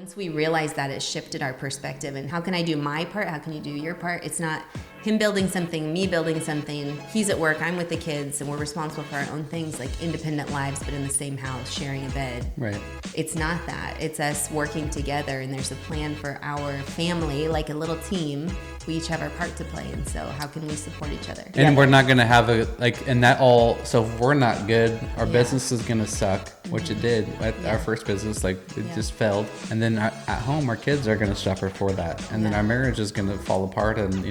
once we realized that, it shifted our perspective. And how can I do my part? How can you do your part? It's not him building something, me building something. He's at work, I'm with the kids, and we're responsible for our own things, like independent lives, but in the same house, sharing a bed. Right. It's not that. It's us working together, and there's a plan for our family, like a little team. We each have our part to play, and so how can we support each other? And we're not going to have so if we're not good, our business is going to suck, which it did at our first business, it just failed. And then at home, our kids are going to suffer for that. And then our marriage is going to fall apart, and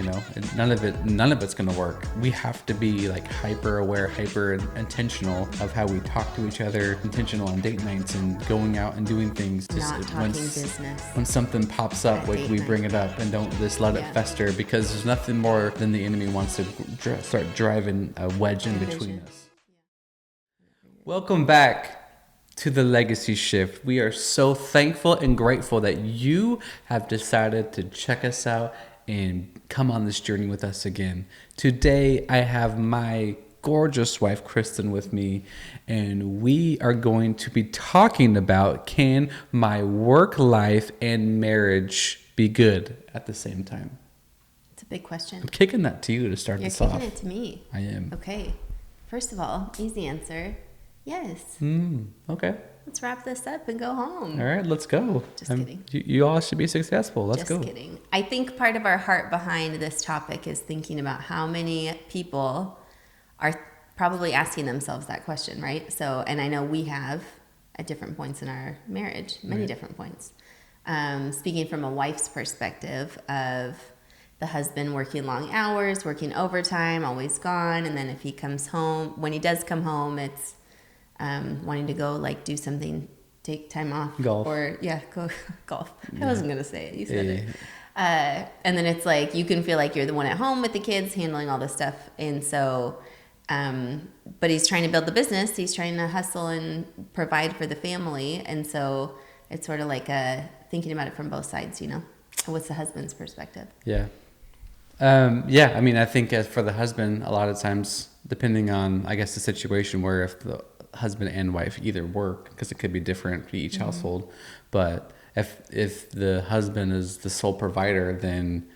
none of it's going to work. We have to be hyper aware, hyper intentional of how we talk to each other, intentional on date nights and going out and doing things. Not talking business. When something pops up, we bring it up and don't just let it fester, because there's nothing more than the enemy wants to start driving a wedge in between us. Welcome back to the Legacy Shift. We are so thankful and grateful that you have decided to check us out and come on this journey with us again. Today, I have my gorgeous wife, Kristen, with me, and we are going to be talking about, can my work life and marriage be good at the same time? It's a big question. I'm kicking that to you to start this off. You're kicking it to me. I am. Okay. First of all, easy answer. Yes. Okay. Let's wrap this up and go home. All right, let's go. Just kidding. You all should be successful. Let's go. Just kidding. I think part of our heart behind this topic is thinking about how many people are probably asking themselves that question, right? So, and I know we have at different points in our marriage, many different points. Speaking from a wife's perspective of the husband working long hours, working overtime, always gone. And then if he comes home, when he does come home, it's wanting to go do something, take time off. Golf. Or go golf. I wasn't going to say it. You said it. And then it's you can feel like you're the one at home with the kids handling all this stuff. And so, but he's trying to build the business. He's trying to hustle and provide for the family. And so it's sort of thinking about it from both sides, What's the husband's perspective? Yeah. I mean, I think as for the husband, a lot of times, depending on, I guess, the situation where if the husband and wife either work, because it could be different for each household, but if the husband is the sole provider, then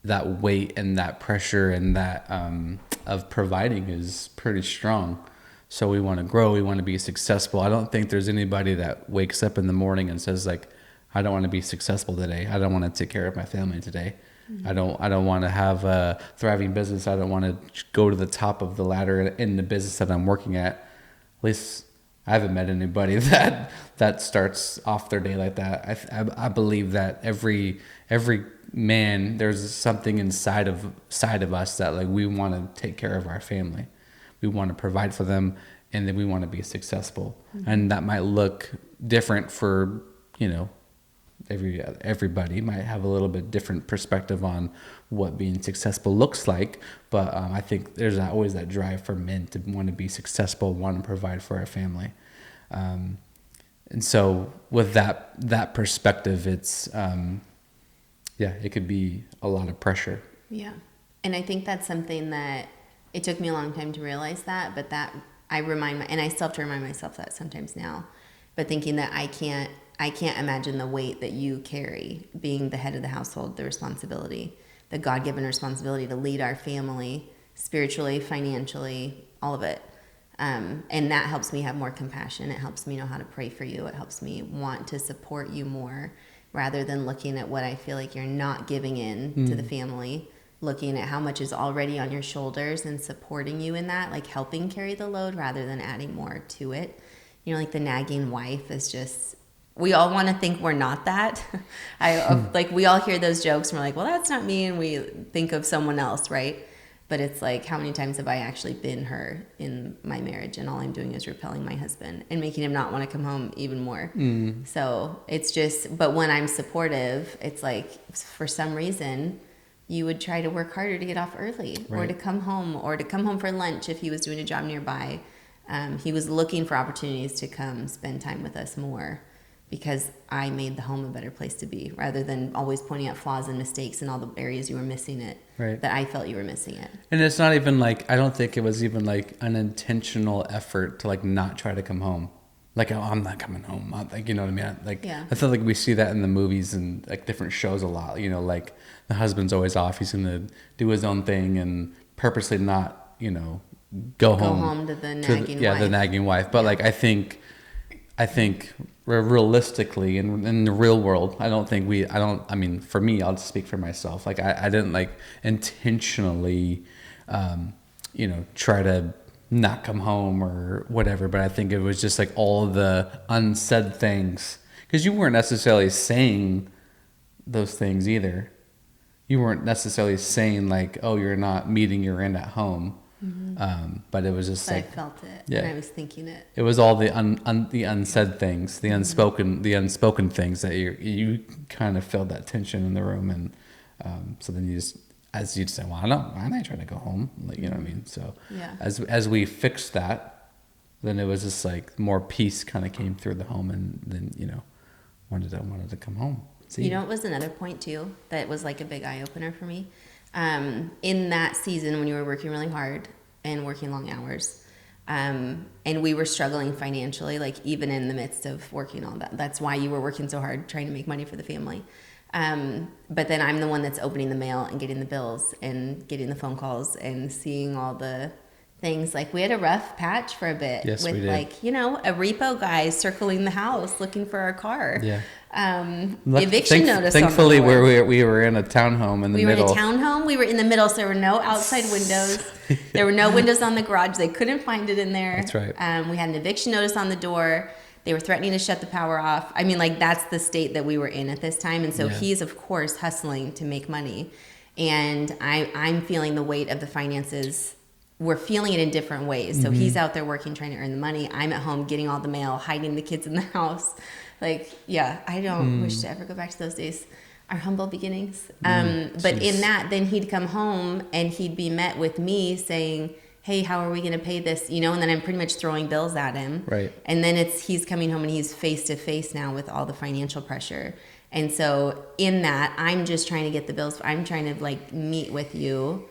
that weight and that pressure and that of providing is pretty strong. So we want to grow, we want to be successful. I don't think there's anybody that wakes up in the morning and says I don't want to be successful today. I don't want to take care of my family today. I don't want to have a thriving business. I don't want to go to the top of the ladder in the business that I'm working at. At least I haven't met anybody that starts off their day like that. I believe that every man, there's something inside of us that we want to take care of our family. We want to provide for them, and then we want to be successful. And that might look different for, everybody might have a little bit different perspective on what being successful looks like, but I think there's always that drive for men to want to be successful, want to provide for our family, and so with that perspective, it's it could be a lot of pressure. Yeah, and I think that's something that it took me a long time to realize that, but that and I still have to remind myself that sometimes now, but thinking that I can't imagine the weight that you carry being the head of the household, the responsibility, the God-given responsibility to lead our family spiritually, financially, all of it. And that helps me have more compassion. It helps me know how to pray for you. It helps me want to support you more rather than looking at what I feel like you're not giving in to the family, looking at how much is already on your shoulders and supporting you in that, helping carry the load rather than adding more to it. The nagging wife is just... We all want to think we're not that. We all hear those jokes and we're like, well, that's not me. And we think of someone else, right? But it's how many times have I actually been her in my marriage, and all I'm doing is repelling my husband and making him not want to come home even more. So it's just, but when I'm supportive, it's for some reason you would try to work harder to get off early, right, or to come home for lunch if he was doing a job nearby. He was looking for opportunities to come spend time with us more, because I made the home a better place to be, rather than always pointing out flaws and mistakes and all the areas you were missing it, right, that I felt you were missing it. And it's not even I don't think it was even an intentional effort to not try to come home. like, oh, I'm not coming home. Like, you know what I mean? Like, Yeah. I feel like we see that in the movies and like different shows a lot. You know, like the husband's always off. He's gonna do his own thing and purposely not, you know, go home to the nagging the wife. nagging wife. But like, I think realistically in the real world, I mean, for me, I'll just speak for myself. Like, I didn't like intentionally, you know, try to not come home or whatever, but I think it was just like all of the unsaid things, because you weren't necessarily saying those things either. You weren't necessarily saying like, oh, you're not meeting your end at home. But it was just But like, I felt it, yeah. and I was thinking it. It was all the the unsaid things, the unspoken things that you kind of felt that tension in the room, and so then you just, as you'd say, well, I'm not trying to go home, like, you know what I mean. So Yeah. as we fixed that, then it was just like more peace kind of came through the home, and then, you know, wanted to come home. See? You know, it was another point too that was like a big eye opener for me. In that season when you were working really hard and working long hours, and we were struggling financially, like even in the midst of working all that. That's why you were working so hard trying to make money for the family. But then I'm the one that's opening the mail and getting the bills and getting the phone calls and seeing all the things. Like, we had a rough patch for a bit. Yes, with we did. like, you know, a repo guy circling the house looking for our car. Yeah. Eviction notice. Thankfully, on the door. we were in a townhome in the We were in middle. a townhome. We were in the middle, so there were no outside windows. There were no windows on the garage. They couldn't find it in there. That's right. We had an eviction notice on the door. They were threatening to shut the power off. I mean, like, that's the state that we were in at this time. And so Yeah. he's, of course, hustling to make money. And I'm feeling the weight of the finances. We're feeling it in different ways. So he's out there working, trying to earn the money. I'm at home getting all the mail, hiding the kids in the house. Like, yeah, I don't wish to ever go back to those days. Our humble beginnings. But in that, then he'd come home and he'd be met with me saying, hey, how are we going to pay this? You know, and then I'm pretty much throwing bills at him. Right. And then he's coming home and he's face to face now with all the financial pressure. And so in that, I'm just trying to get the bills. I'm trying to like meet with you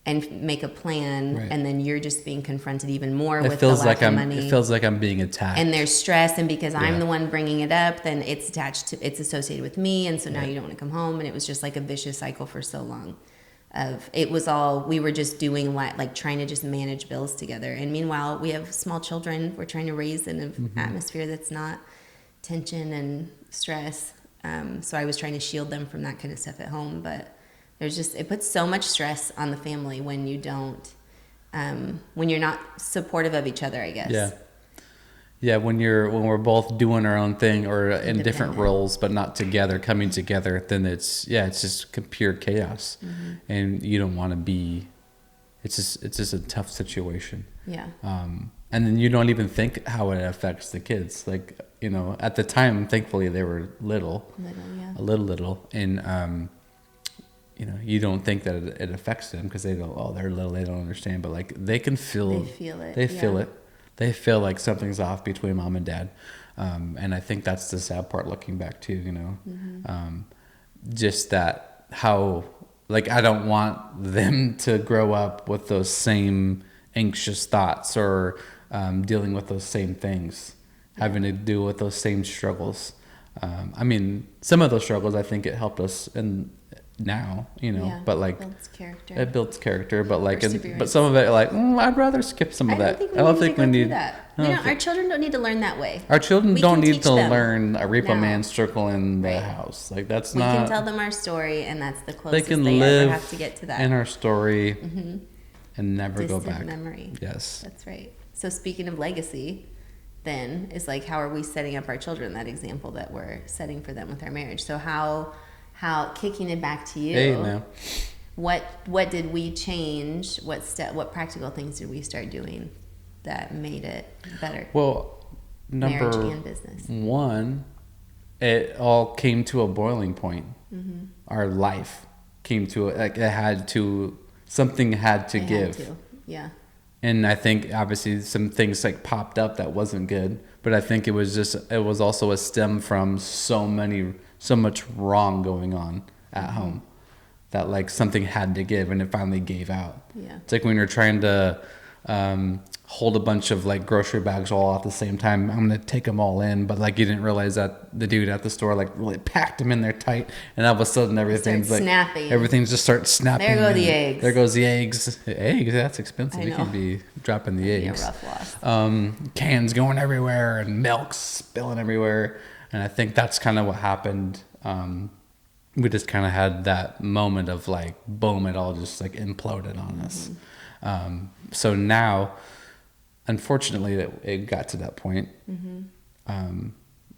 and make a plan. Right. And then you're just being confronted even more It with feels the lack like of I'm. money. It feels like I'm being attacked. And there's stress, and because Yeah. I'm the one bringing it up, then it's it's associated with me, and so now Right. you don't want to come home, and it was just like a vicious cycle for so long. We were just doing like trying to just manage bills together, and meanwhile we have small children. We're trying to raise in an atmosphere that's not tension and stress. So I was trying to shield them from that kind of stuff at home, but it puts so much stress on the family when you don't. When you're not supportive of each other, I guess. Yeah. Yeah, when we're both doing our own thing or in different Independent. roles but not together, coming together, then it's just pure chaos. And you don't want to be, it's just a tough situation. Yeah. And then you don't even think how it affects the kids. Like, you know, at the time, thankfully they were little, Yeah. a little, and you know, you don't think that it affects them because they don't. Oh, they're little, they don't understand. But like, they can feel. They feel it. They feel yeah. it. They feel like something's off between mom and dad, and I think that's the sad part looking back too. You know, just that how like I don't want them to grow up with those same anxious thoughts or dealing with those same things, having to deal with those same struggles. I mean, some of those struggles I think it helped us in now, you know, Yeah, but like builds character. it builds character, but like, Perseverance. but some of it, like, I'd rather skip some of I that. don't think we need to go through that. I don't Our think- children don't need to learn that way. our children We don't can need teach to them learn a repo now. man circling the Right. house. Like that's We not. can tell them our story, and that's the They closest can they live ever have to get to that. in our story and never distant go back. memory. Yes. That's right. So speaking of legacy, then is like, how are we setting up our children? That example that we're setting for them with our marriage. So how kicking it back to you? Hey, man. What did we change? What practical things did we start doing that made it better? Well, Marriage number and business. one, it all came to a boiling point. Mm-hmm. Our life came to like it had to. Something had to They give. had to. Yeah. And I think obviously some things like popped up that wasn't good, but I think it was also a stem from so much wrong going on at home that like something had to give and it finally gave out. Yeah. It's like when you're trying to hold a bunch of like grocery bags all at the same time. I'm gonna take them all in, but like you didn't realize that the dude at the store like really packed them in there tight, and all of a sudden everything's like snapping. Everything just starts snapping. There go the eggs. There goes the eggs. Eggs, that's expensive. I You know. can be dropping the eggs. Be a rough loss. Cans going everywhere and milk spilling everywhere, and I think that's kind of what happened. We just kind of had that moment of like, boom, it all just like imploded on us. So now, unfortunately, it got to that point,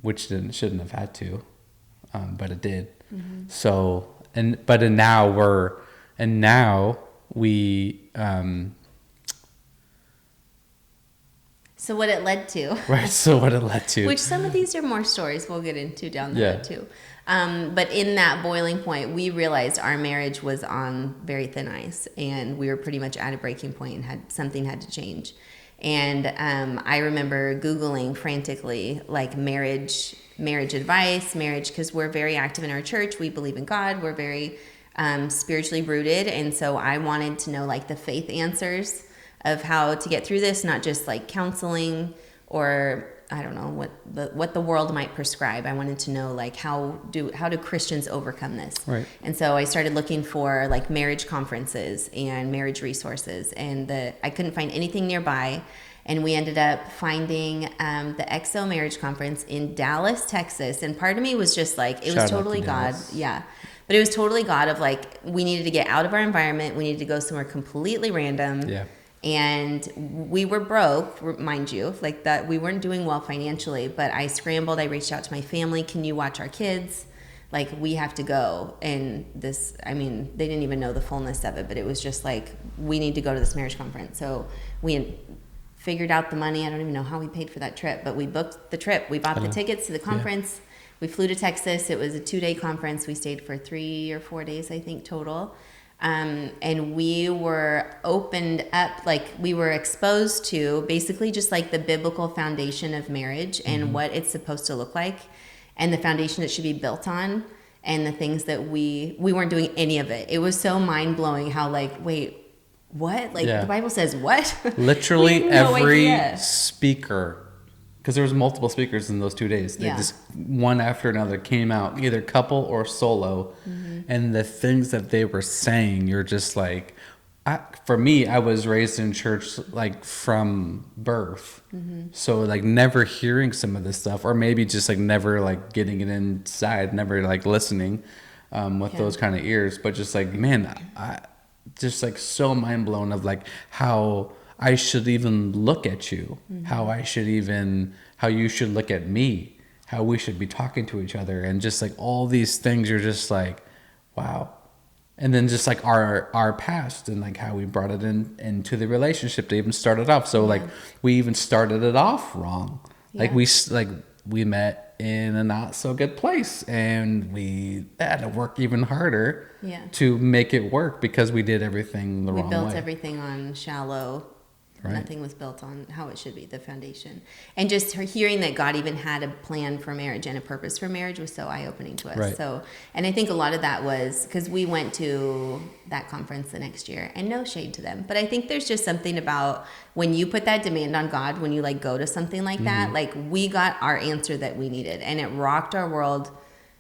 which shouldn't have had to, but it did. So, now we. So what it led to. Right. So what it led to. Which some of these are more stories we'll get into down the road too. But in that boiling point, we realized our marriage was on very thin ice, and we were pretty much at a breaking point, and something had to change. And I remember Googling frantically like marriage advice, because we're very active in our church. We believe in God. We're very spiritually rooted, and so I wanted to know like the faith answers of how to get through this, not just like counseling or I don't know what the world might prescribe. I wanted to know like how do Christians overcome this? Right. And so I started looking for like marriage conferences and marriage resources, and I couldn't find anything nearby. And we ended up finding the EXO Marriage Conference in Dallas, Texas. And part of me was just like, it was totally God. Yeah. But it was totally God of like, we needed to get out of our environment. We needed to go somewhere completely random. Yeah. And we were broke, mind you, like that. We weren't doing well financially, but I scrambled. I reached out to my family. Can you watch our kids? Like, we have to go. And they didn't even know the fullness of it, but it was just like, we need to go to this marriage conference. So we figured out the money. I don't even know how we paid for that trip, but we booked the trip. We bought the tickets to the conference. Yeah. We flew to Texas. It was a 2-day conference. We stayed for 3 or 4 days, I think, total. And we were opened up, like we were exposed to basically just like the biblical foundation of marriage and what it's supposed to look like and the foundation it should be built on and the things that we weren't doing any of it. It was so mind blowing how like, wait, what? Like the Bible says what? Literally every speaker, because there was multiple speakers in those 2 days. They just one after another came out, either couple or solo. And the things that they were saying, you're just like, for me, I was raised in church like from birth. So like never hearing some of this stuff, or maybe just like never like getting it inside, never like listening with those kind of ears. But just like, man, I just like so mind blown of like how I should even look at you, how you should look at me, how we should be talking to each other, and just like all these things, you're just like, wow. And then just like our past and like how we brought it into the relationship to even start it off. So like we even started it off wrong. Like we met in a not so good place, and we had to work even harder to make it work because we did everything the wrong way. We built everything on shallow. Right. Nothing was built on how it should be, the foundation. And just hearing that God even had a plan for marriage and a purpose for marriage was so eye-opening to us. Right. So, and I think a lot of that was because we went to that conference the next year, and no shade to them, but I think there's just something about when you put that demand on God, when you like go to something like that, like we got our answer that we needed, and it rocked our world,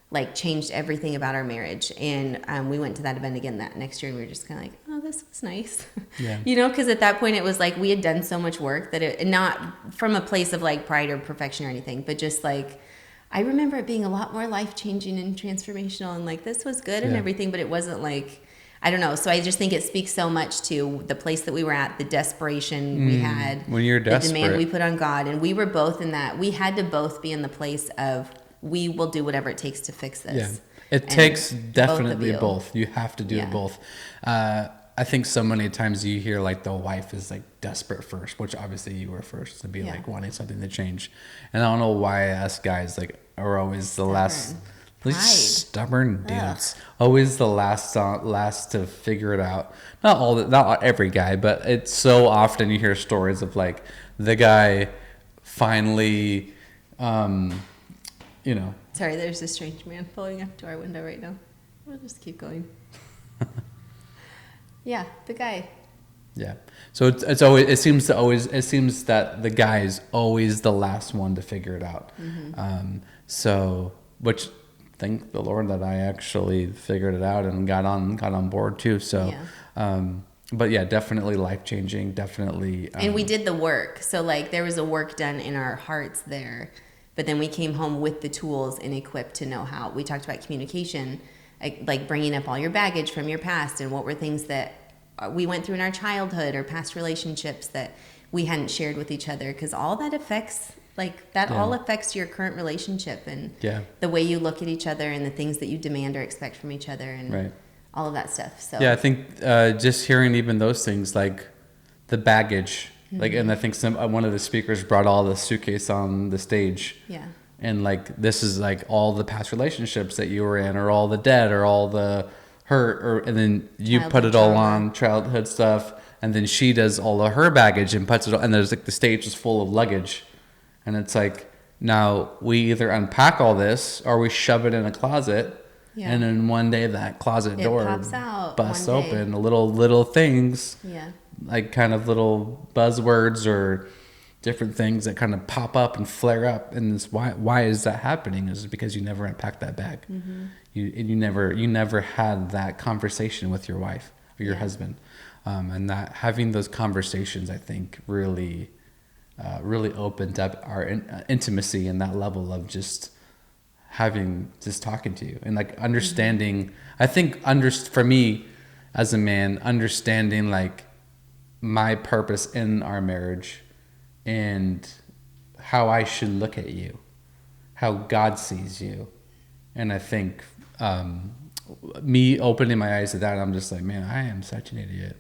like changed everything about our marriage. And we went to that event again that next year, and we were just kind of like, oh, this was nice. Because at that point it was like we had done so much work that it, not from a place of like pride or perfection or anything, but just like I remember it being a lot more life-changing and transformational, and like this was good and everything, but it wasn't like, I don't know. So I just think it speaks so much to the place that we were at, the desperation we had, when you're desperate, the demand we put on God, and we were both in that. We had to both be in the place of, we will do whatever it takes to fix this. It takes definitely both. You have to do both. I think so many times you hear like the wife is like desperate first, which obviously you were first to be like wanting something to change. And I don't know why us guys like are always the last, stubborn dudes, always the last to figure it out. Not every guy, but it's so often you hear stories of like the guy finally, Sorry, there's a strange man pulling up to our window right now. We'll just keep going. The guy. Yeah. So it's always, it seems that the guy is always the last one to figure it out. So, which thank the Lord that I actually figured it out and got on board too. So, but yeah, definitely life changing. Definitely. And we did the work. So like there was a work done in our hearts there, but then we came home with the tools and equipped to know how. We talked about communication, like bringing up all your baggage from your past and what were things that we went through in our childhood or past relationships that we hadn't shared with each other, because all that affects all affects your current relationship and the way you look at each other and the things that you demand or expect from each other and all of that stuff. So yeah, I think just hearing even those things, like the baggage, like, and I think one of the speakers brought all the suitcase on the stage. Yeah. And like, this is like all the past relationships that you were in, or all the debt, or all the hurt, and then you put it all on childhood stuff, and then she does all of her baggage and puts it all, and there's like the stage is full of luggage, and it's like, now we either unpack all this or we shove it in a closet, and then one day that closet door pops out, busts open, little things, yeah, like kind of little buzzwords or different things that kind of pop up and flare up. And this, why is that happening? Is because you never unpacked that bag. You never had that conversation with your wife or your husband, and that having those conversations, I think, really opened up our intimacy and that level of just talking to you and like understanding. I think for me as a man, understanding like my purpose in our marriage and how I should look at you, how God sees you. And I think me opening my eyes to that, I'm just like, man, I am such an idiot.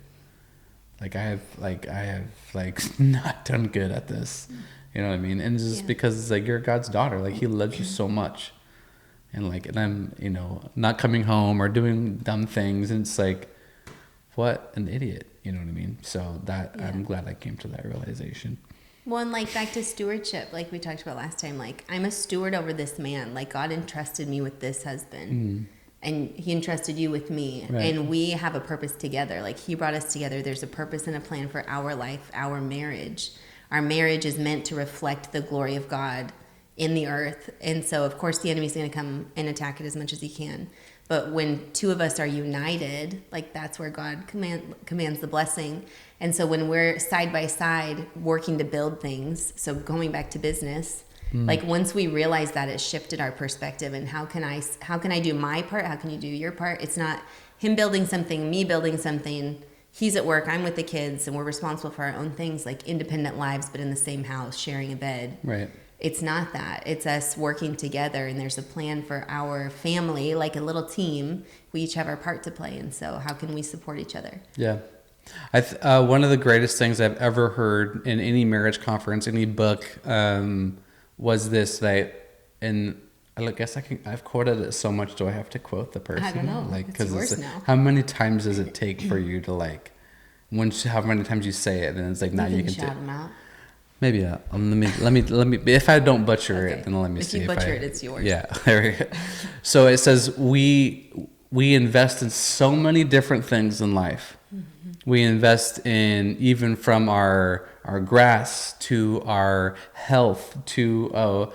Like I have not done good at this. You know what I mean? And just because it's like, you're God's daughter, like he loves you so much. And I'm, not coming home or doing dumb things. And it's like, what an idiot. You know what I mean? So I'm glad I came to that realization. Well, and like back to stewardship, like we talked about last time, like I'm a steward over this man. Like God entrusted me with this husband and he entrusted you with me. Right. And we have a purpose together. Like he brought us together. There's a purpose and a plan for our life, our marriage. Our marriage is meant to reflect the glory of God in the earth. And so of course the enemy's going to come and attack it as much as he can. But when two of us are united, like that's where God commands the blessing. And so when we're side by side working to build things, so going back to business, like once we realize that, it shifted our perspective. And how can I do my part? How can you do your part? It's not him building something, me building something. He's at work, I'm with the kids, and we're responsible for our own things, like independent lives, but in the same house, sharing a bed. Right. It's not that. It's us working together, and there's a plan for our family, like a little team. We each have our part to play, and so how can we support each other? Yeah. One of the greatest things I've ever heard in any marriage conference, any book, was this, and I guess I've quoted it so much, do I have to quote the person? I don't know. Like, it's yours now. How many times does it take for you to how many times you say it, and it's like, now you can shout them out. Maybe let me. If I don't butcher it, then let me see. If you butcher it, it's yours. Yeah, there we go. So it says we invest in so many different things in life. We invest in even from our grass to our health to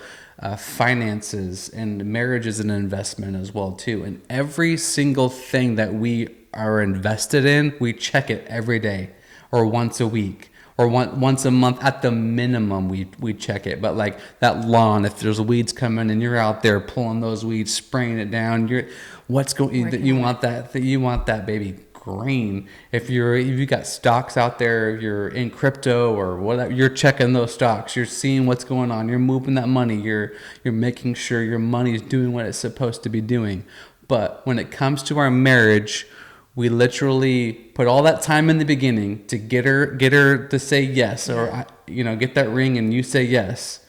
finances, and marriage is an investment as well too. And every single thing that we are invested in, we check it every day or once a week. Or once a month at the minimum, we check it. But like that lawn, if there's weeds coming and you're out there pulling those weeds, spraying it down, you want that baby green. If you got stocks out there, you're in crypto or whatever, you're checking those stocks. You're seeing what's going on. You're moving that money. You're making sure your money is doing what it's supposed to be doing. But when it comes to our marriage, we literally put all that time in the beginning to get her to say yes, or get that ring and you say yes.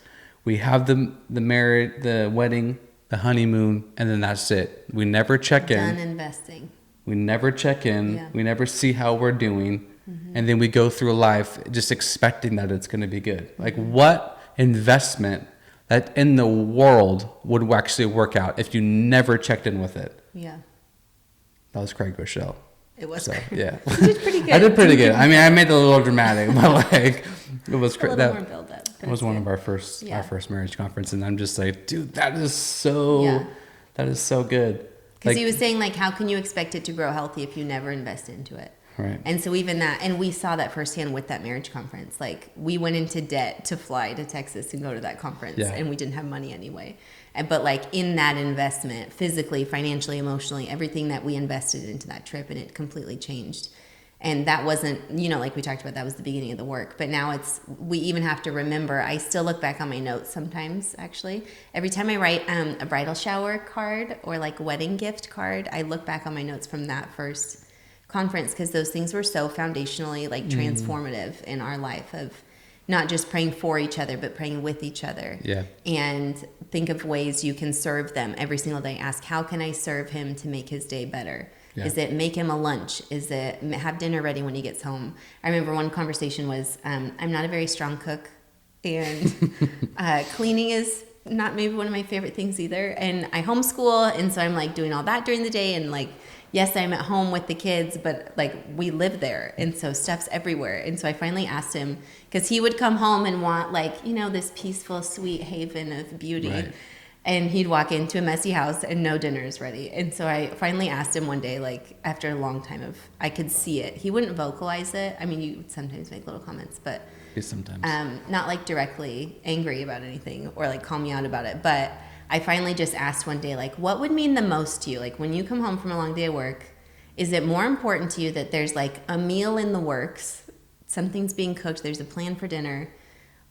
We have the marriage, the wedding, the honeymoon, and then that's it. We never check in. Done investing. We never check in. Yeah. We never see how we're doing, and then we go through life just expecting that it's going to be good. Like what investment that in the world would actually work out if you never checked in with it? Yeah. That was Craig Rochelle. It was. So yeah, You did pretty good. I did pretty good. I mean, I made it a little dramatic, but like it was A little that more build up. was one of our first marriage conference, and I'm just like, dude, that is so good. Because he was saying, like, how can you expect it to grow healthy if you never invest into it? Right. And so even that, and we saw that firsthand with that marriage conference. Like, we went into debt to fly to Texas and go to that conference, and we didn't have money anyway. But like in that investment, physically, financially, emotionally, everything that we invested into that trip, and it completely changed. And that wasn't, like we talked about, that was the beginning of the work. But now we even have to remember, I still look back on my notes sometimes, actually. Every time I write a bridal shower card or like wedding gift card, I look back on my notes from that first conference, because those things were so foundationally like transformative in our life, of not just praying for each other, but praying with each other. Yeah. And think of ways you can serve them every single day. Ask, how can I serve him to make his day better? Yeah. Is it make him a lunch? Is it have dinner ready when he gets home? I remember one conversation was, I'm not a very strong cook, and cleaning is not maybe one of my favorite things either. And I homeschool, and so I'm like doing all that during the day, and like, yes, I'm at home with the kids, but like we live there, and so stuff's everywhere. And so I finally asked him, because he would come home and want like, this peaceful, sweet haven of beauty. Right. And he'd walk into a messy house and no dinner is ready. And so I finally asked him one day, like after a long time I could see it. He wouldn't vocalize it. I mean, you would sometimes make little comments, but sometimes not like directly angry about anything or like call me out about it. But I finally just asked one day, like, what would mean the most to you? Like when you come home from a long day of work, is it more important to you that there's like a meal in the works, something's being cooked, there's a plan for dinner,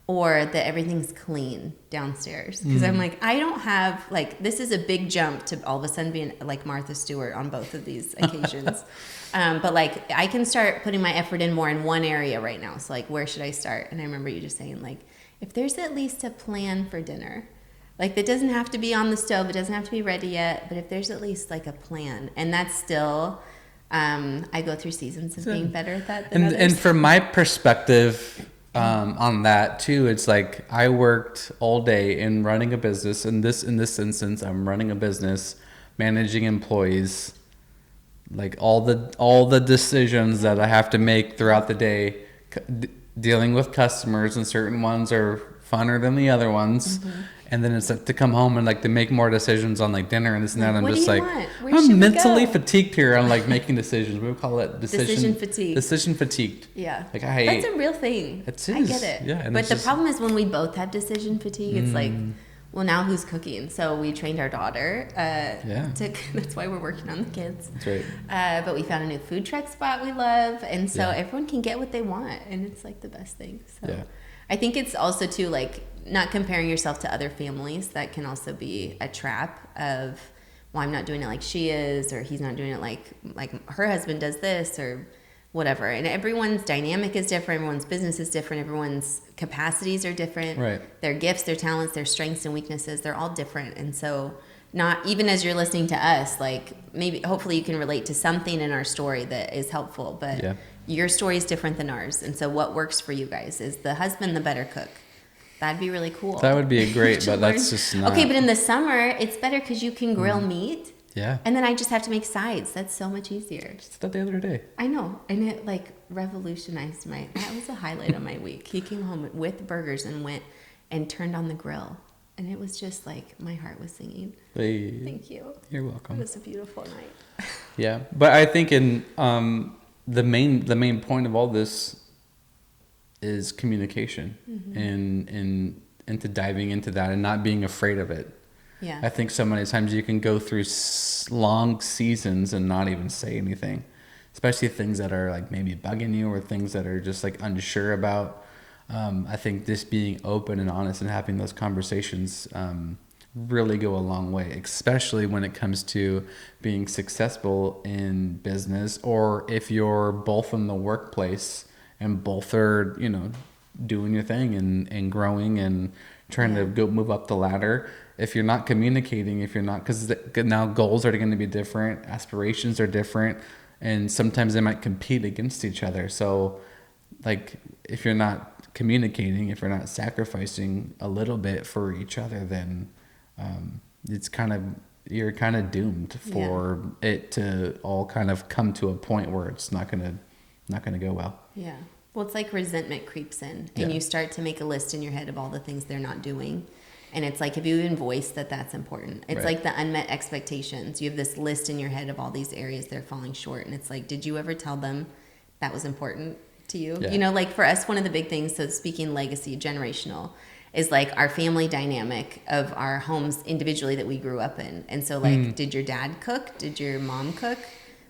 or that everything's clean downstairs? Because I'm like, I don't have, like, this is a big jump to all of a sudden being like Martha Stewart on both of these occasions. But like, I can start putting my effort in more in one area right now. So like, where should I start? And I remember you just saying, like, if there's at least a plan for dinner, like that doesn't have to be on the stove, it doesn't have to be ready yet, but if there's at least like a plan. And that's still, I go through seasons of being better at that than others. And from my perspective, on that too, it's like I worked all day in running a business. In this instance, I'm running a business, managing employees, like all the decisions that I have to make throughout the day, dealing with customers, and certain ones are funner than the other ones. And then it's like to come home and like to make more decisions on like dinner and this and that. I'm just like, I'm mentally fatigued here. I'm like making decisions. We would call it decision fatigue. Decision fatigued. Yeah. Like that's a real thing. It is. I get it. Yeah. But the problem is when we both have decision fatigue, it's like, well, now who's cooking? So we trained our daughter. That's why we're working on the kids. That's right. But we found a new food truck spot we love. And so everyone can get what they want. And it's like the best thing. So I think it's also too, like, not comparing yourself to other families. That can also be a trap of, well, I'm not doing it like she is, or he's not doing it like her husband does this, or whatever. And everyone's dynamic is different. Everyone's business is different. Everyone's capacities are different. Right. Their gifts, their talents, their strengths and weaknesses, they're all different. And so not even as you're listening to us, like maybe hopefully you can relate to something in our story that is helpful, but your story is different than ours. And so what works for you guys? Is the husband the better cook? That'd be really cool. That would be a great, but that's just not. Okay, but in the summer, it's better because you can grill meat. Yeah. And then I just have to make sides. That's so much easier. Just that the other day. I know. And it like revolutionized that was a highlight of my week. He came home with burgers and went and turned on the grill. And it was just like my heart was singing. Hey, thank you. You're welcome. It was a beautiful night. Yeah. But I think in the main point of all this is communication and into diving into that and not being afraid of it. Yeah. I think so many times you can go through long seasons and not even say anything, especially things that are like maybe bugging you or things that are just like unsure about. I think just being open and honest and having those conversations really go a long way, especially when it comes to being successful in business, or if you're both in the workplace and both are, doing your thing and growing and trying to move up the ladder. If you're not communicating, because now goals are going to be different, aspirations are different, and sometimes they might compete against each other. So like if you're not communicating, if you're not sacrificing a little bit for each other, then it's kind of you're kind of doomed for it to all kind of come to a point where it's not gonna go well. Yeah. Well, it's like resentment creeps in, and you start to make a list in your head of all the things they're not doing. And it's like, if you even voice that that's important, it's like the unmet expectations. You have this list in your head of all these areas they're falling short. And it's like, did you ever tell them that was important to you? Yeah. You know, like for us, one of the big things, so speaking legacy, generational, is like our family dynamic of our homes individually that we grew up in. And so like, did your dad cook? Did your mom cook?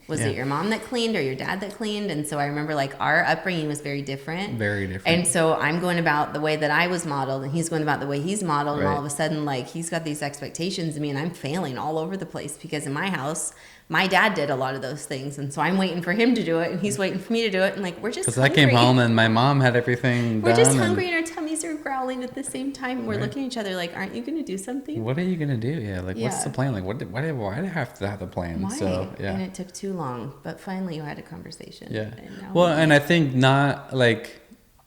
Was it your mom that cleaned or your dad that cleaned? And so I remember like our upbringing was very different. Very different. And so I'm going about the way that I was modeled, and he's going about the way he's modeled. And all of a sudden, like, he's got these expectations of me, and I'm failing all over the place because in my house, my dad did a lot of those things. And so I'm waiting for him to do it, and he's waiting for me to do it. And like, we're just Because I came home and my mom had everything We're done. just hungry, and our tummies are growling at the same time. And we're looking at each other like, aren't you going to do something? What are you going to do? Yeah. Like, what's the plan? Like, why do I have to have the plan? Why? So, yeah. And it took too long. But finally, you had a conversation. Yeah. And Well, and I think not like,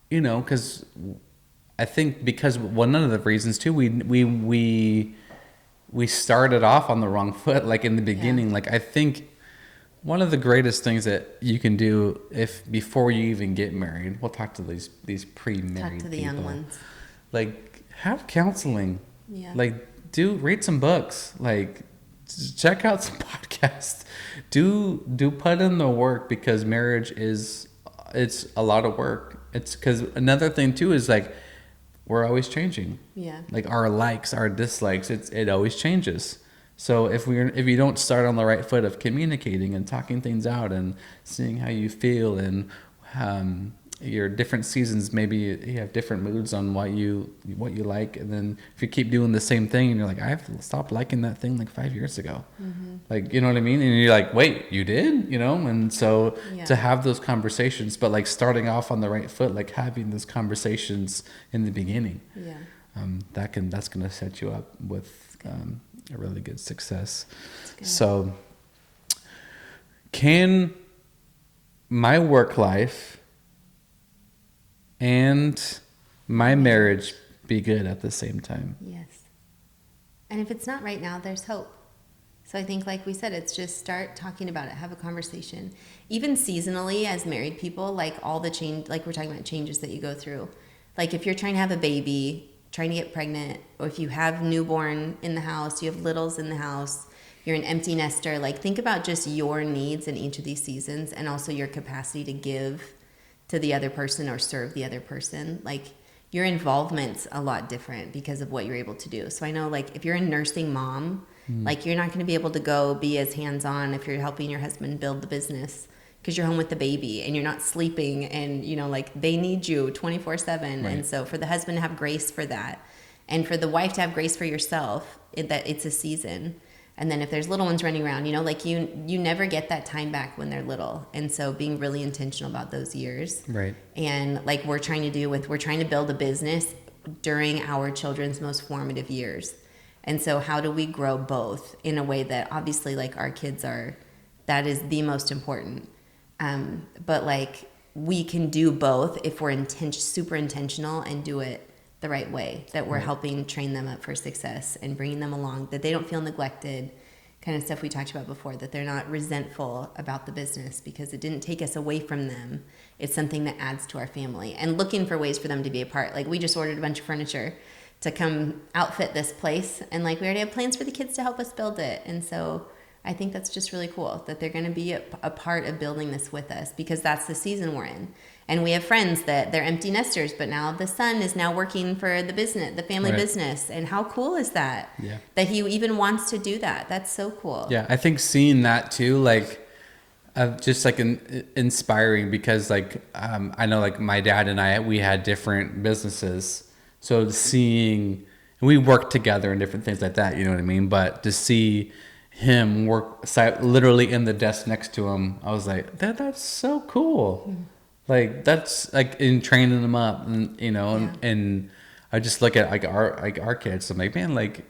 you know, because I think because one of the reasons too, we started off on the wrong foot, like in the beginning. Like, I think one of the greatest things that you can do before you even get married, we'll talk to these pre-married talk to the people, young ones. like have counseling, Yeah. read some books, like check out some podcasts, do put in the work, because marriage it's a lot of work. It's because another thing too is like we're always changing. Yeah. Like our likes, our dislikes, it always changes. So if you don't start on the right foot of communicating and talking things out and seeing how you feel and your different seasons, maybe you have different moods on what you like, and then if you keep doing the same thing and you're like, I've stopped liking that thing like 5 years ago, like, you know what I mean, and you're like, wait, you did, you know? And so to have those conversations, but like starting off on the right foot, like having those conversations in the beginning, that's gonna set you up with a really good success. So can my work life and my marriage be good at the same time? Yes. And if it's not right now, there's hope. So I think, like we said, it's just start talking about it, have a conversation. Even seasonally, as married people, like all the change, like we're talking about changes that you go through. Like if you're trying to have a baby, trying to get pregnant, or if you have newborn in the house, you have littles in the house, you're an empty nester, like think about just your needs in each of these seasons, and also your capacity to give to the other person or serve the other person. Like your involvement's a lot different because of what you're able to do. So I know, like if you're a nursing mom, like you're not going to be able to go be as hands-on if you're helping your husband build the business, because you're home with the baby and you're not sleeping, and you know, like they need you 24/7. Right. And so for the husband to have grace for that, and for the wife to have grace for yourself, that it's a season. And then if there's little ones running around, you know, like you never get that time back when they're little. And so being really intentional about those years. Right. And like we're trying to build a business during our children's most formative years. And so how do we grow both in a way that obviously like our kids that is the most important. But like we can do both if we're super intentional and do it the right way, that we're helping train them up for success and bringing them along, that they don't feel neglected, kind of stuff we talked about before, that they're not resentful about the business because it didn't take us away from them. It's something that adds to our family, and looking for ways for them to be a part. Like we just ordered a bunch of furniture to come outfit this place, and like we already have plans for the kids to help us build it. And so I think that's just really cool that they're going to be a part of building this with us, because that's the season we're in. And we have friends that they're empty nesters, but now the son is now working for the business, the family business. And how cool is that? Yeah. That he even wants to do that. That's so cool. Yeah. I think seeing that too, like, just like inspiring, because like, I know like my dad and we had different businesses. So seeing, we worked together and different things like that, you know what I mean? But to see him work literally in the desk next to him, I was like, that's so cool. Mm-hmm. Like that's like in training them up, and you know, and I just look at like our kids. I'm like, man, like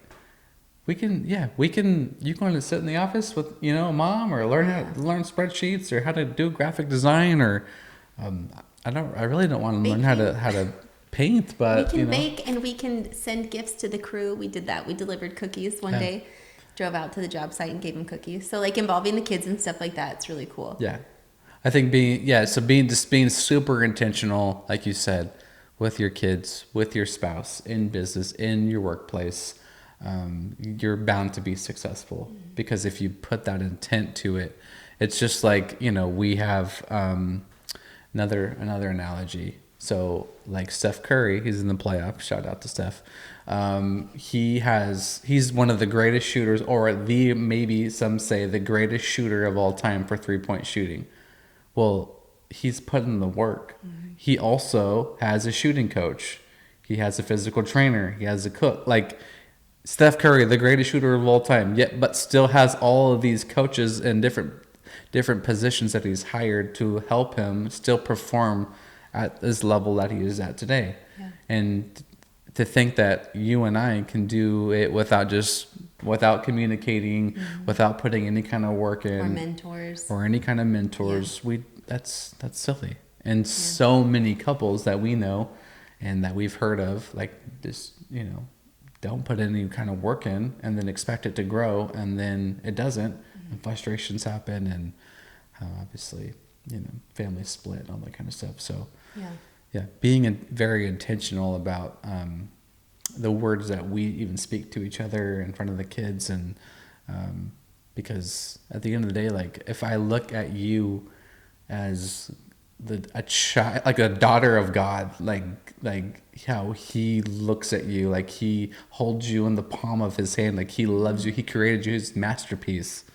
we can. You going to sit in the office with, you know, mom, or learn spreadsheets, or how to do graphic design, or I really don't want to learn how to paint, but we can bake, and we can send gifts to the crew. We did that. We delivered cookies one day. drove out to the job site and gave them cookies. So like involving the kids and stuff like that, it's really cool. Yeah. I think being super intentional, like you said, with your kids, with your spouse, in business, in your workplace, you're bound to be successful. Because if you put that intent to it, it's just like, we have another analogy. So like Steph Curry, he's in the playoffs. Shout out to Steph. He's one of the greatest shooters, or maybe some say the greatest shooter of all time for 3-point shooting. Well, he's put in the work. Mm-hmm. He also has a shooting coach. He has a physical trainer. He has a cook. Like Steph Curry, the greatest shooter of all time, but still has all of these coaches in different positions that he's hired to help him still perform at this level that he is at today. Yeah. And to think that you and I can do it without communicating, mm-hmm. without putting any kind of work in, or any kind of mentors, yeah. That's silly. And so many couples that we know and that we've heard of, like just don't put any kind of work in and then expect it to grow, and then it doesn't, mm-hmm. and frustrations happen, and obviously families split and all that kind of stuff. So being very intentional about the words that we even speak to each other in front of the kids, and because at the end of the day, like if I look at you as a child, like a daughter of God, like how he looks at you, like he holds you in the palm of his hand, like he loves you, he created you, his masterpiece,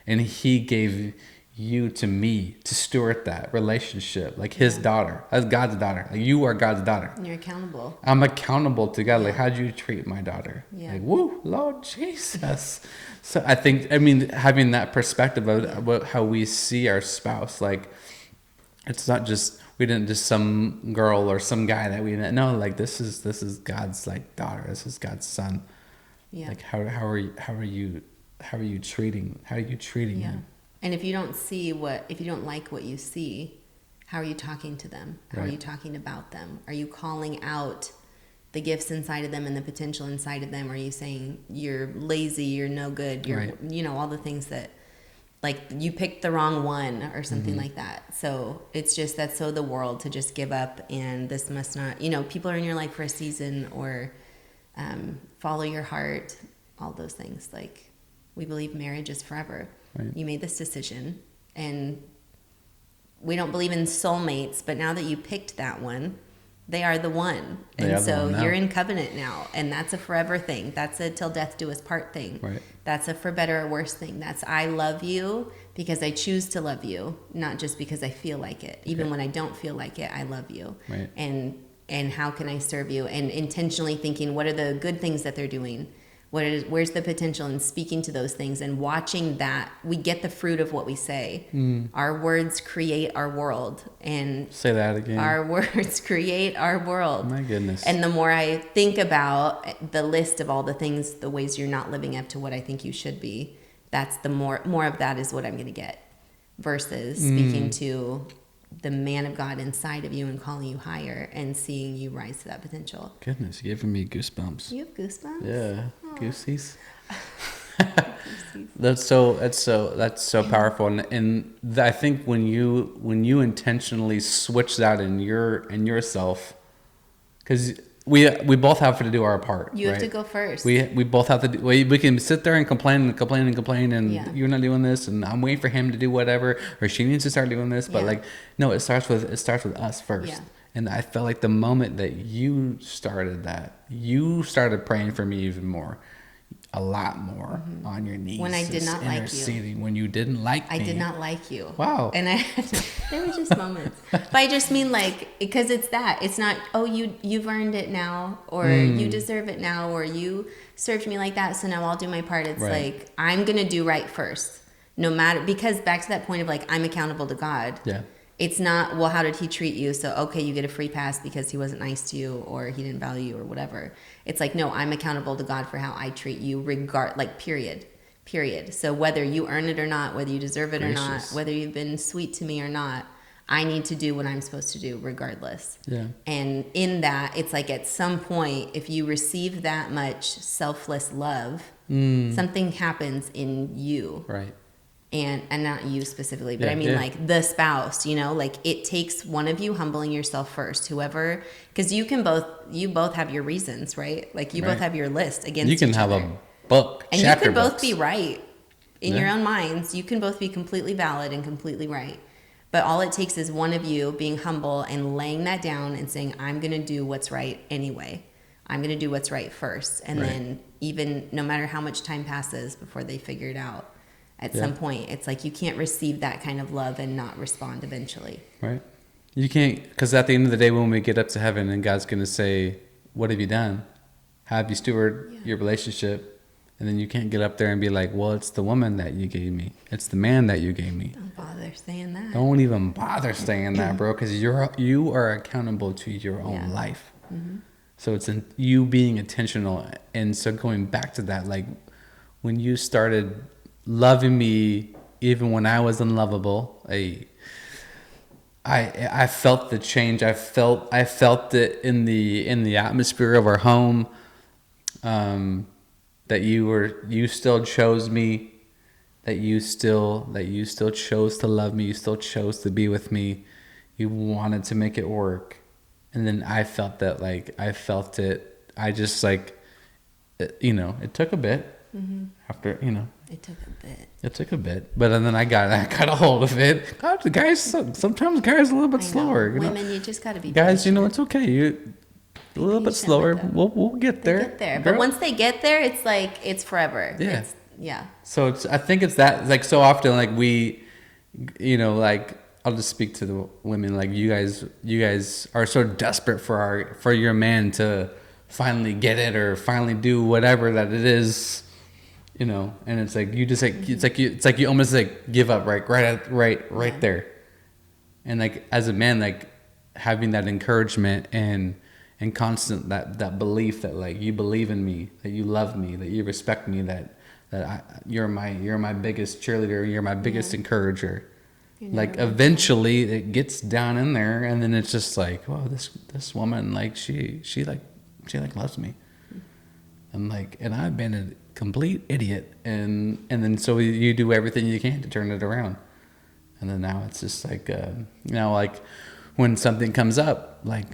and he gave you to me to steward that relationship, like his daughter, as God's daughter. Like you are God's daughter. And you're accountable. I'm accountable to God. Like, how do you treat my daughter? Yeah. Like, woo, Lord Jesus. So I think, having that perspective about how we see our spouse, like it's not just, we didn't just some girl or some guy that we met. No, like this is God's like daughter. This is God's son. Yeah. Like how are you treating him? And if you don't like what you see, how are you talking to them? How are you talking about them? Are you calling out the gifts inside of them and the potential inside of them? Are you saying you're lazy, you're no good, all the things that, like you picked the wrong one or something mm-hmm. like that. So it's just, that's so the world to just give up, and this must not, people are in your life for a season, or follow your heart, all those things. Like we believe marriage is forever. Right. You made this decision, and we don't believe in soulmates, but now that you picked that one, they are the one. And so you're in covenant now, and that's a forever thing. That's a till death do us part thing. Right. That's a for better or worse thing. That's I love you because I choose to love you, not just because I feel like it. Even when I don't feel like it, I love you. Right. And how can I serve you? And intentionally thinking, what are the good things that they're doing? Where's the potential in speaking to those things and watching that? We get the fruit of what we say. Our words create our world. And say that again. Our words create our world. My goodness. And the more I think about the list of all the things, the ways you're not living up to what I think you should be, that's the more of that is what I'm going to get, versus speaking to the man of God inside of you and calling you higher and seeing you rise to that potential. Goodness, you're giving me goosebumps. You have goosebumps? Yeah. Aww. Goosies. That's so powerful, and I think when you intentionally switch that in yourself, because we both have to do our part. You have to go first. We both have to do. We can sit there and complain, and you're not doing this, and I'm waiting for him to do whatever, or she needs to start doing this. But no, it starts with us first. Yeah. And I felt like the moment that you started praying for me even more, a lot more on your knees. When I did not like you. When you didn't like me. I did not like you. Wow. And there were just moments. But I just mean because it's that. It's not, you've earned it now, or you deserve it now, or you served me like that, so now I'll do my part. It's like, I'm going to do right first. No matter, because back to that point of I'm accountable to God. Yeah. It's not, well, how did he treat you? So, okay, you get a free pass because he wasn't nice to you or he didn't value you or whatever. It's like, no, I'm accountable to God for how I treat you, period. So whether you earn it or not, whether you deserve it or not, whether you've been sweet to me or not, I need to do what I'm supposed to do regardless. Yeah. And in that, it's like at some point, if you receive that much selfless love, Something happens in you. Right. And not you specifically, but Yeah, I mean yeah. like the spouse, like it takes one of you humbling yourself first, whoever, because you both have your reasons, right? Like you both Right. have your list against You can each have other. a book, And you chapter can both books. be right in your Yeah. own minds. You can both be completely valid and completely right. But all it takes is one of you being humble and laying that down and saying, I'm going to do what's right anyway. I'm going to do what's right first. And Right. then even no matter how much time passes before they figure it out, at Yeah. some point, it's like you can't receive that kind of love and not respond eventually. Right. You can't, because at the end of the day, when we get up to heaven and God's going to say, what have you done? How have you steward your relationship? And then you can't get up there and be like, well, it's the woman that you gave me. It's the man that you gave me. Don't bother saying that. Don't even bother saying that, bro, because you are accountable to your own life. Mm-hmm. So it's you being intentional. And so going back to that, like when you started loving me, even when I was unlovable, I felt the change. I felt it in the atmosphere of our home. That you still chose me, that you still chose to love me, you still chose to be with me, you wanted to make it work. And then I felt that, like I felt it. I just like it took a bit. After It took a bit. it took a bit, but then I got a hold of it. God, the guys, sometimes guys are a little bit I know. slower. Women, you just got to be Guys, patient. it's okay. You a little bit patient slower. with them. We'll get there. They get there. Girl. But once they get there, it's like, it's forever. Yeah. Yeah. So I think it's that, like, so often, like we, like I'll just speak to the women. Like you guys are so desperate for your man to finally get it or finally do whatever that it is. And it's like you just like it's like you almost like give up right there. And like as a man, like having that encouragement and constant that belief that like you believe in me, that you love me, that you respect me, that you're my biggest cheerleader, you're my biggest encourager. Like eventually it gets down in there, and then it's just like, wow, this woman, like she loves me. And I've been a complete idiot, and then so you do everything you can to turn it around. And then now it's just like like when something comes up, like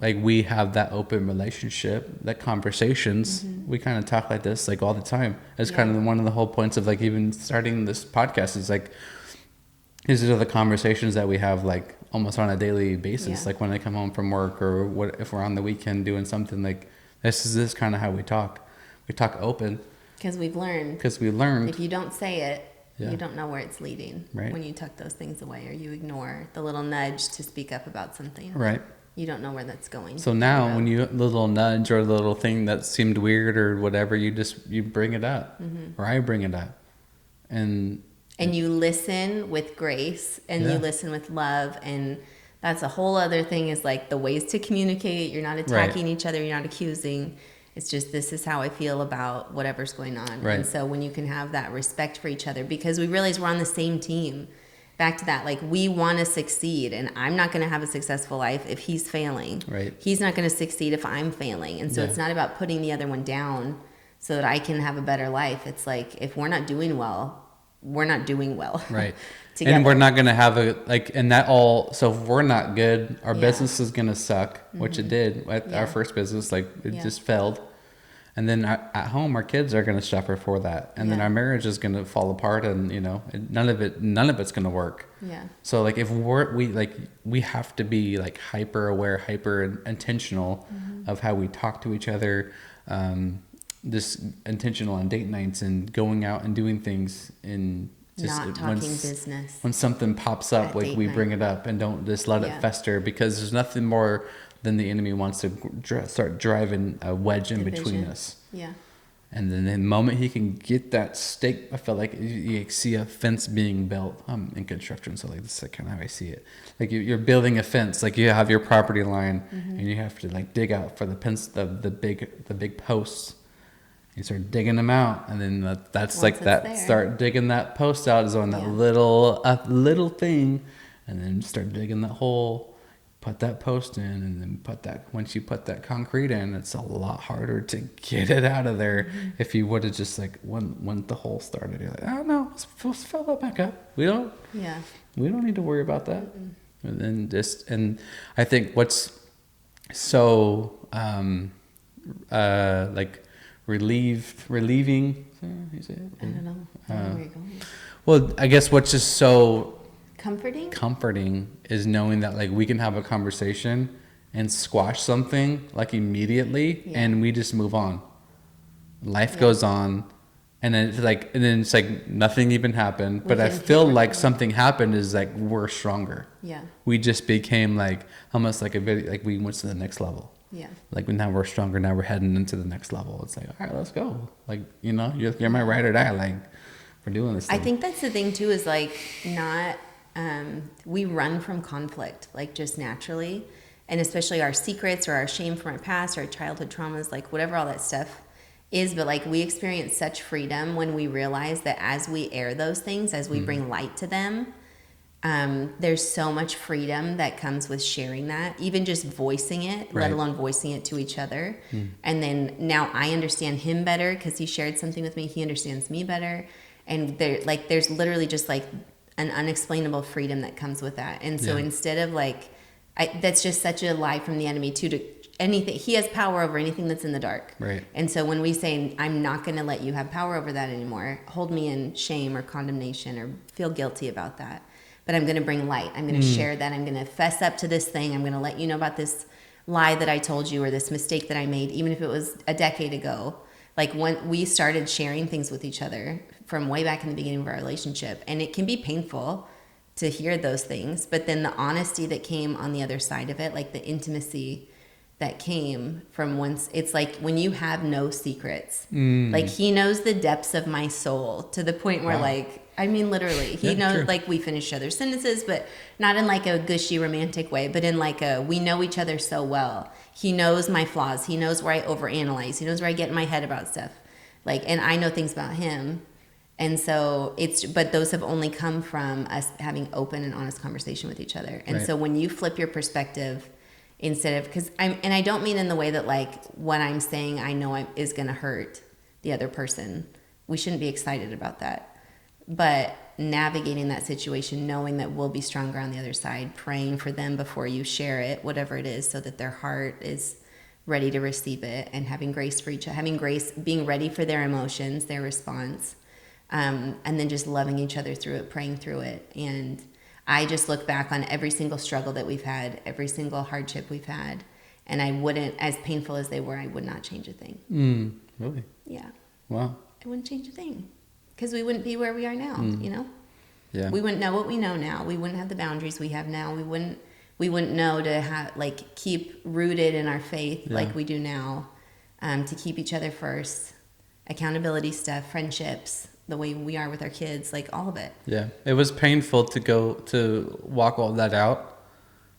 we have that open relationship, that conversations. We kind of talk like this like all the time. It's kind of one of the whole points of like even starting this podcast is like these are the conversations that we have like almost on a daily basis. Like when I come home from work, or what if we're on the weekend doing something, like this is kind of how we talk. We talk open Because we've learned. because we learned. If you don't say it, Yeah. you don't know where it's leading. Right. When you tuck those things away or you ignore the little nudge to speak up about something. Right. You don't know where that's going. So now when you the little nudge or the little thing that seemed weird or whatever, you bring it up, or I bring it up, and you listen with grace and you listen with love, and that's a whole other thing, is like the ways to communicate. You're not attacking each other, you're not accusing. It's just, this is how I feel about whatever's going on. Right. And so when you can have that respect for each other, because we realize we're on the same team. Back to that, like we want to succeed, and I'm not going to have a successful life if he's failing. Right. He's not going to succeed if I'm failing. And so it's not about putting the other one down so that I can have a better life. It's like, if we're not doing well, we're not doing well. right. Together. And we're not gonna have and that all. So if we're not good, our business is gonna suck, which it did at our first business. Like it just failed. And then at home, our kids are gonna suffer for that, and then our marriage is gonna fall apart, and none of it's gonna work. Yeah. So like if we have to be like hyper aware, hyper intentional of how we talk to each other. This intentional on date nights and going out and doing things, and just Not talking business. when something pops up, At like date we night. bring it up and don't just let it fester, because there's nothing more than the enemy wants to start driving a wedge in between Division. us. Yeah. And then the moment he can get that stake, I feel like you see a fence being built. I'm in construction, so like this is kind of how I see it. Like you're building a fence, like you have your property line, and you have to like dig out for the big posts. You start digging them out, and then that's Once like it's that. there. Start digging that post out is on that little thing, and then start digging that hole. put that post in, and then once you put that concrete in, it's a lot harder to get it out of there. If you would have just like when the hole started, you're like, oh no, let's fill that back up. We don't need to worry about that. And then and I think what's so like relieving. You say it? I don't know. Where are you going? Well, I guess what's just so comforting is knowing that like we can have a conversation and squash something like immediately, and we just move on. Life goes on, and then it's like nothing even happened. But I feel like something happened is like we're stronger. Yeah. We just became like almost like a video, like we went to the next level. Yeah. Like now we're stronger. Now we're heading into the next level. It's like, all right, let's go. Like, you know, you're my ride or die. Like, we're doing this thing. I think that's the thing too, is like not, we run from conflict, like just naturally. And especially our secrets or our shame from our past or our childhood traumas, like whatever all that stuff is. But like we experience such freedom when we realize that as we air those things, as we bring light to them, there's so much freedom that comes with sharing that, even just voicing it, let alone voicing it to each other. And then now I understand him better because he shared something with me. He understands me better. And there's literally just like an unexplainable freedom that comes with that. And so instead of like, that's just such a lie from the enemy too, to anything. He has power over anything that's in the dark. Right. And so when we say, I'm not going to let you have power over that anymore, hold me in shame or condemnation or feel guilty about that. But I'm going to bring light. I'm going to share that. I'm going to fess up to this thing. I'm going to let you know about this lie that I told you or this mistake that I made, even if it was a decade ago. Like when we started sharing things with each other from way back in the beginning of our relationship, and it can be painful to hear those things, but then the honesty that came on the other side of it, like the intimacy that came from once, it's like when you have no secrets, like he knows the depths of my soul to the point where like, I mean, literally, he knows, like we finish each other's sentences, but not in like a gushy romantic way, but in like we know each other so well. He knows my flaws. He knows where I overanalyze. He knows where I get in my head about stuff. Like, and I know things about him. And so but those have only come from us having open and honest conversation with each other. And so when you flip your perspective, instead of, and I don't mean in the way that like what I'm saying I know is going to hurt the other person. We shouldn't be excited about that. But navigating that situation, knowing that we'll be stronger on the other side, praying for them before you share it, whatever it is, so that their heart is ready to receive it, and having grace for each other, having grace, being ready for their emotions, their response, and then just loving each other through it, praying through it. And I just look back on every single struggle that we've had, every single hardship we've had, and I wouldn't, as painful as they were, I would not change a thing. Really? Yeah. Wow. I wouldn't change a thing. Because we wouldn't be where we are now, you know? Yeah. We wouldn't know what we know now. We wouldn't have the boundaries we have now. We wouldn't know to have, like, keep rooted in our faith like we do now, to keep each other first, accountability stuff, friendships, the way we are with our kids, like all of it. Yeah. It was painful to walk all that out.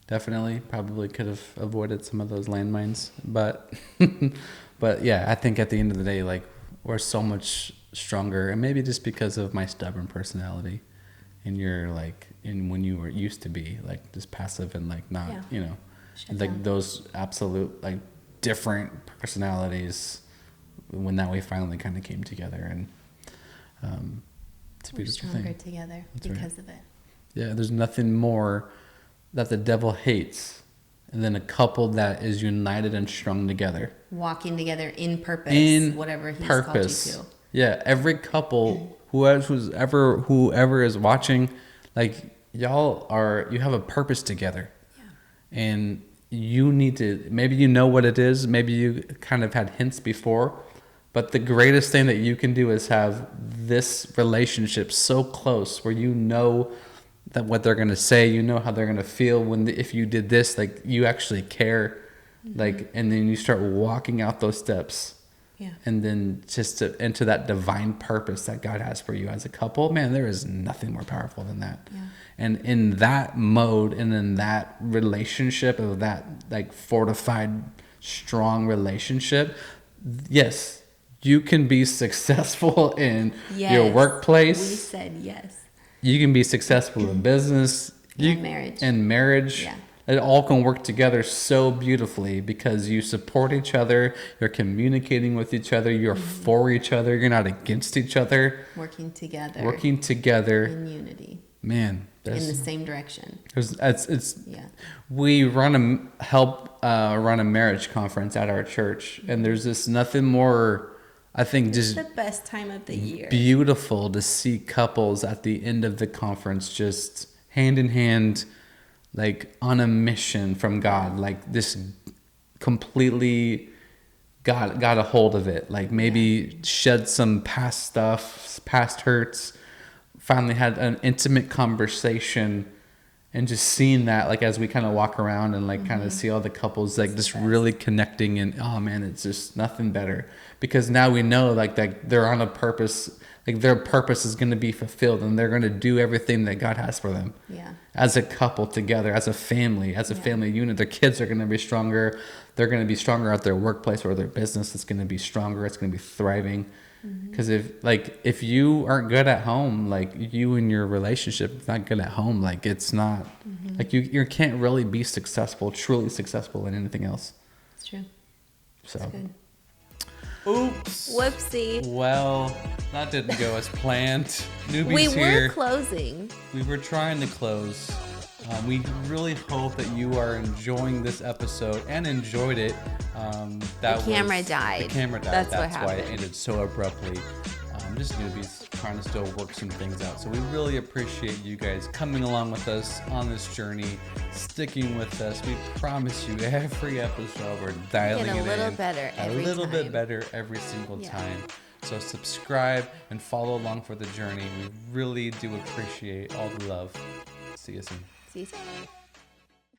Definitely. Probably could have avoided some of those landmines. But, but yeah, I think at the end of the day, like, we're so much stronger, and maybe just because of my stubborn personality, and you're like, and when you were used to be like just passive and like not, you know, like those absolute like different personalities, when that we finally kind of came together, and it's a beautiful thing. We're stronger together because of it. Yeah, there's nothing more that the devil hates than a couple that is united and strung together, walking together in purpose, whatever he's called you to. Yeah, every couple, whoever is watching, like you have a purpose together, and you need to, maybe you know what it is, maybe you kind of had hints before, but the greatest thing that you can do is have this relationship so close where you know that what they're gonna say, you know how they're gonna feel if you did this, like you actually care, like, and then you start walking out those steps. Yeah. And then just into that divine purpose that God has for you as a couple, man, there is nothing more powerful than that. Yeah. And in that mode and in that relationship of that like fortified, strong relationship, yes, you can be successful in your workplace. We said yes. You can be successful in business. And marriage. Yeah. it all can work together so beautifully because you support each other, you're communicating with each other, you're for each other, you're not against each other. Working together in unity. Man, In the same direction. it's Yeah. we run a marriage conference at our church, and there's just nothing more, I think, It's just the best time of the year. beautiful to see couples at the end of the conference just hand in hand, like on a mission from God, like this completely got a hold of it, like maybe shed some past stuff, past hurts, finally had an intimate conversation, and just seeing that, like as we kind of walk around and like kind of see all the couples like just really connecting, and oh man, it's just nothing better because now we know like that they're on a purpose, like their purpose is going to be fulfilled and they're going to do everything that God has for them. Yeah. As a couple together, as a family unit, their kids are going to be stronger. They're going to be stronger at their workplace or their business. It's going to be stronger. It's going to be thriving. Because if you aren't good at home, like you and your relationship is not good at home, like it's not like you can't really be truly successful in anything else. It's true. So It's good. oops, Whoopsie. well, that didn't go as planned. Newbies We here. were closing. We were trying to close. We really hope that you are enjoying this episode and enjoyed it. The camera died. The camera died. That's what why happened. it ended so abruptly. Just newbies trying to still work some things out. So we really appreciate you guys coming along with us on this journey, sticking with us. We promise you every episode we're dialing Get a it little in better every a little bit time. better every single Yeah. time. So subscribe and follow along for the journey. We really do appreciate all the love. See you soon. See you soon.